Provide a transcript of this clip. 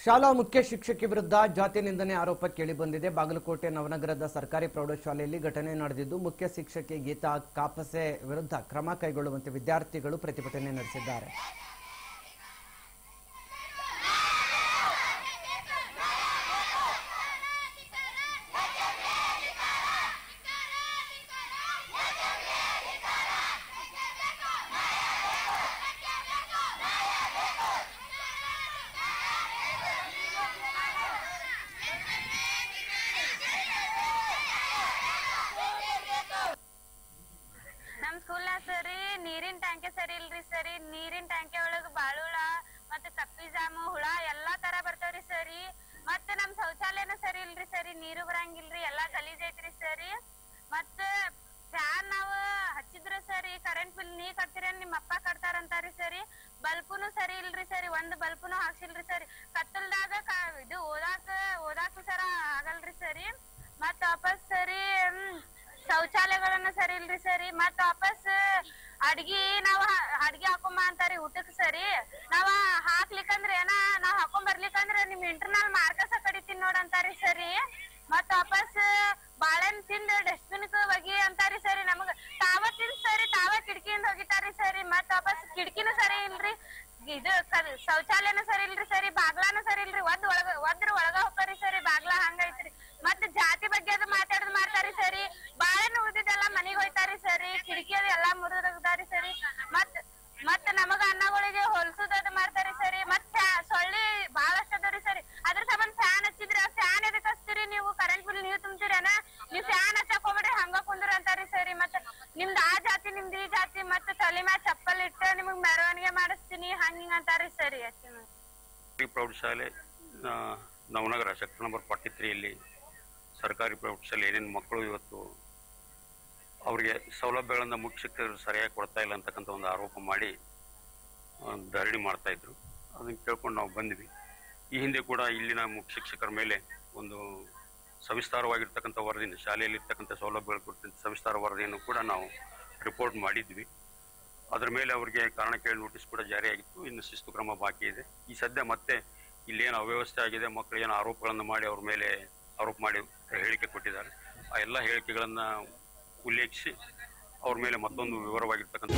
ಶಾಲಾ ಮುಖ್ಯ ಶಿಕ್ಷಕಿ ವಿರುದ್ಧ ಜಾತಿ ನಿಂದನೆ ಆರೋಪ ಕೇಳಿಬಂದಿದೆ. ಬಾಗಲಕೋಟೆ ನವನಗರದ ಸರ್ಕಾರಿ ಪ್ರೌಢಶಾಲೆಯಲ್ಲಿ ಘಟನೆ ನಡೆದಿದ್ದು, ಮುಖ್ಯ ಶಿಕ್ಷಕಿ ಗೀತಾ ಕಾಪಸೆ ವಿರುದ್ಧ ಕ್ರಮ ಕೈಗೊಳ್ಳುವಂತೆ ವಿದ್ಯಾರ್ಥಿಗಳು ಪ್ರತಿಭಟನೆ ನಡೆಸಿದ್ದಾರೆ. ನೀರಿನ ಟ್ಯಾಂಕೆ ಸರಿ ಇಲ್ರಿ ಸರಿ. ನೀರಿನ ಟ್ಯಾಂಕೆ ಒಳಗ ಬಾಳುಳ ಮತ್ತೆ ಕಪ್ಪಿ ಜಾಮು ಹುಳ ಎಲ್ಲಾ ತರ ಬರ್ತಾವ್ರಿ ಸರಿ. ಮತ್ತೆ ನಮ್ ಶೌಚಾಲಯನ ಸರಿ ಇಲ್ರಿ ಸರಿ. ನೀರು ಬರಂಗಿಲ್ರಿ, ಎಲ್ಲಾ ಗಲೀಜ್ ಐತ್ರಿ ಸರಿ. ಮತ್ತ ಫ್ಯಾನ್ ನಾವ್ ಹಚ್ಚಿದ್ರ ಸರಿ ಕರೆಂಟ್ ಬಿಲ್ ನೀ ಕಟ್ತೀರ ನಿಮ್ ಅಪ್ಪ ಕಟ್ತಾರಂತಾರಿ ಸರಿ. ಬಲ್ಪುನು ಸರಿ ಇಲ್ರಿ ಸರಿ, ಒಂದ್ ಬಲ್ಪುನು ಹಾಕ್ಸಿಲ್ರಿ ಸರಿ. ಕತ್ತಲ್ದಾಗ ಇದು ಓದಾಕ ಸರ ಆಗಲ್ರಿ ಸರಿ. ಮತ್ತ ವಾಪಸ್ ಸರಿ ಶೌಚಾಲಯಗಳನ್ನ ಸರಿ ಇಲ್ರಿ ಸರಿ. ಮತ್ತ ವಾಪಸ್ ಅಡ್ಗಿ ನಾವ್ ಅಡ್ಗಿ ಹಾಕೊಂಬ ಅಂತಾರಿ ಊಟಕ್ ಸರಿ. ನಾವ್ ಹಾಕ್ಲಿಕ್ಕಂದ್ರ ಏನ ನಾವ್ ಹಾಕೊಂಡ್ ಬರ್ಲಿಕ್ಕಂದ್ರ ನಿಮ್ ಇಂಟರ್ನಲ್ ಮಾರ್ಕಸ ಕಡಿತೀನಿ ನೋಡ್ ಅಂತಾರಿ ಸರಿ. ಮತ್ತ ವಾಪಸ್ ಬಾಳೆಹಣ್ಣು ತಿಂದ ಡಸ್ಟ್ಬಿನ್ ಒಗಿ ಅಂತಾರಿ ಸರಿ. ನಮಗ ತಾವ ತಿಂದ್ ಸರಿ ತಾವ ಕಿಟಕಿಯಿಂದ ಹೋಗಿತಾರಿ ಸರಿ. ಮತ್ತ ವಾಪಸ್ ಕಿಟಕಿನೂ ಸರಿ ಇಲ್ರಿ, ಇದು ಶೌಚಾಲಯನೂ ಸರಿ ಇಲ್ರಿ ಸರಿ. ಬಾಗ್ಲಾನು ಸರಿ ಇಲ್ರಿ, ಒದ್ರ ಒಳಗ ಹೋಗ್ತಾರಿ ಸರಿ. ಬಾಗ್ಲಾ ಹಂಗೈತ್ರಿ. ಮತ್ತ ಜಾತಿ ಬಗ್ಗೆ ಅದು ಮಾತಾಡೋದು ಮಾಡ್ತಾರಿ ಸರಿ. ಬಾಳೆಹಣ್ಣು ಉಳಿದಿದ್ದೆಲ್ಲ ಮನಿಗ್ ಹೋಯ್ತಾರಿ ಸರಿ. ಕಿಟಕಿ ಅದು ಎಲ್ಲಾ ಮುರಿದಾರಿ ಸರಿ. ಮತ್ತ ನಮಗ ಅನ್ನಗಳಿಗೆ ಹೊಲ್ಸುದದು ಮಾಡ್ತಾರಿ ಸರಿ. ಮತ್ತ ಸೊಳ್ಳಿ ಬಹಳಷ್ಟ ಅದರಿ ಸರಿ. ಅದ್ರ ಸಂಬಂಧ ಫ್ಯಾನ್ ಹಚ್ಚಿದ್ರಿ. ಫ್ಯಾನ್ ಎದಕ್ ಹಚ್ತೀರಿ ನೀವು? ಕರೆಂಟ್ ಬಿಲ್ ನೀವು ತುಂಬ್ತೀರೇನ? ನೀವ್ ಫ್ಯಾನ್ ಹಚ್ಚಕ್ ಹೋಗ್ಬೇಡ್ರಿ, ಹಂಗ ಕುಂದ್ರ ಅಂತಾರಿ ಸರಿ. ಮತ್ತ ನಿಮ್ದ್ ಆ ಜಾತಿ ನಿಮ್ದ್ ಈ ಜಾತಿ, ಮತ್ತ ತಲೆ ಮ್ಯಾಲ ಚಪ್ಪಲ್ ಇಟ್ಟ ನಿಮಗ್ ಮೆರವಣಿಗೆ ಮಾಡಿಸ್ತೀನಿ ಹಂಗ ಅಂತಾರಿ ಸರಿ. ಪ್ರೌಢಶಾಲೆ ನವನಗರ ಸೆಕ್ಟರ್ ನಂಬರ್ 43 ಸರ್ಕಾರಿ ಪ್ರೌಢಶಾಲೆ ಏನೇನು ಮಕ್ಕಳು ಇವತ್ತು ಅವರಿಗೆ ಸೌಲಭ್ಯಗಳನ್ನ ಮುಖ್ಯ ಶಿಕ್ಷಕರು ಸರಿಯಾಗಿ ಕೊಡ್ತಾ ಇಲ್ಲ ಅಂತಕ್ಕಂಥ ಒಂದು ಆರೋಪ ಮಾಡಿ ಧರಣಿ ಮಾಡ್ತಾ ಇದ್ರು. ಅದನ್ನು ಕೇಳ್ಕೊಂಡು ನಾವು ಬಂದ್ವಿ. ಈ ಹಿಂದೆ ಕೂಡ ಇಲ್ಲಿನ ಮುಖ್ಯ ಶಿಕ್ಷಕರ ಮೇಲೆ ಒಂದು ಸವಿಸ್ತಾರವಾಗಿರ್ತಕ್ಕಂಥ ವರದಿಯನ್ನು, ಶಾಲೆಯಲ್ಲಿ ಇರ್ತಕ್ಕಂಥ ಸೌಲಭ್ಯಗಳ ಕುರಿತಂತೆ ಸವಿಸ್ತಾರ ವರದಿಯನ್ನು ಕೂಡ ನಾವು ರಿಪೋರ್ಟ್ ಮಾಡಿದ್ವಿ. ಅದರ ಮೇಲೆ ಅವರಿಗೆ ಕಾರಣ ಕೇಳಿ ನೋಟಿಸ್ ಕೂಡ ಜಾರಿಯಾಗಿತ್ತು. ಇನ್ನು ಶಿಸ್ತು ಕ್ರಮ ಬಾಕಿ ಇದೆ. ಈ ಸದ್ಯ ಮತ್ತೆ ಇಲ್ಲೇನು ಅವ್ಯವಸ್ಥೆ ಆಗಿದೆ, ಮಕ್ಕಳು ಏನು ಆರೋಪಗಳನ್ನು ಮಾಡಿ ಅವ್ರ ಮೇಲೆ ಆರೋಪ ಮಾಡಿ ಹೇಳಿಕೆ ಕೊಟ್ಟಿದ್ದಾರೆ. ಆ ಎಲ್ಲ ಹೇಳಿಕೆಗಳನ್ನು ಉಲ್ಲೇಖಿಸಿ ಅವ್ರ ಮೇಲೆ ಮತ್ತೊಂದು ವಿವರವಾಗಿರ್ತಕ್ಕಂಥ